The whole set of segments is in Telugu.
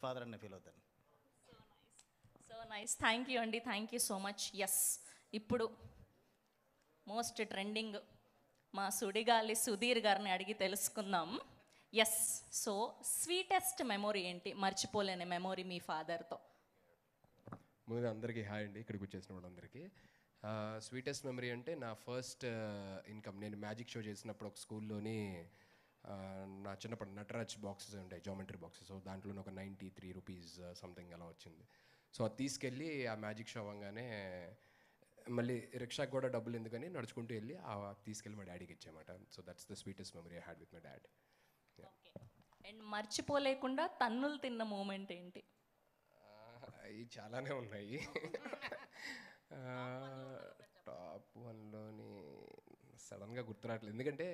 ఫాదర్ అని ఫీల్ అవుతాను. సో నైస్, థ్యాంక్ యూ అండి, thank you so much. Yes, ఇప్పుడు మోస్ట్ ట్రెండింగ్ మా సుడిగాలి సుధీర్ గారిని అడిగి తెలుసుకుందాం. ఎస్, సో స్వీటెస్ట్ మెమొరీ ఏంటి, మర్చిపోలేని మెమొరీ మీ ఫాదర్తో? ముందుగా అందరికీ హాయ్ అండి, ఇక్కడికి వచ్చేసిన వాళ్ళందరికీ. స్వీటెస్ట్ మెమరీ అంటే నా ఫస్ట్ ఇన్కమ్, నేను మ్యాజిక్ షో చేసినప్పుడు ఒక స్కూల్లోని నా చిన్నప్పుడు నటరాజ్ బాక్సెస్ ఉంటాయి, జామెట్రీ బాక్సెస్. సో దాంట్లో ఒక 93 రూపీస్ సంథింగ్ అలా వచ్చింది. సో అది తీసుకెళ్ళి ఆ మ్యాజిక్ షో అవ్వగానే మళ్ళీ రిక్షాకి కూడా డబ్బులు ఎందుకని నడుచుకుంటూ వెళ్ళి తీసుకెళ్ళి మా డాడీకి ఇచ్చామాట. So that's the sweetest memory I had with my dad. And మర్చిపోలేకుండా తన్నులు తిన్న మూమెంట్ ఏంటి? అవి చాలానే ఉన్నాయి. టాప్ వన్లోని సడన్గా గుర్తురావట్లేదు, ఎందుకంటే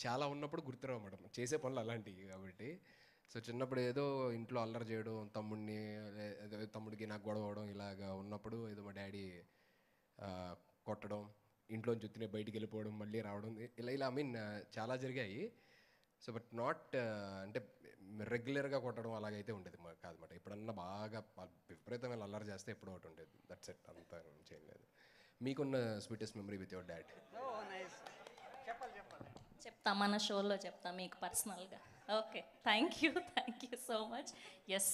చాలా ఉన్నప్పుడు గుర్తురావు మేడం, చేసే పనులు అలాంటివి కాబట్టి. సో చిన్నప్పుడు ఏదో ఇంట్లో అల్లరి చేయడం, తమ్ముడికి నాకు గొడవ అవడం ఇలాగా ఉన్నప్పుడు ఏదో మా డాడీ కొట్టడం, ఇంట్లోంచి వచ్చిన బయటికి వెళ్ళిపోవడం, మళ్ళీ రావడం, ఇలా ఐ మీన్ చాలా జరిగాయి. సో బట్ నాట్ అంటే రెగ్యులర్గా కొట్టడం అలాగైతే ఉండేది కాదన్నమాట. ఎప్పుడన్నా బాగా విపరీతమైన అల్లరి చేస్తే ఎప్పుడో ఒకటి ఉండేది, దట్స్ ఇట్, అంతా చేయలేదు. మీకున్న sweetest memory with your dad? చెప్తా, మన షోలో చెప్తా మీకు పర్సనల్గా. Okay, thank you so much. Yes.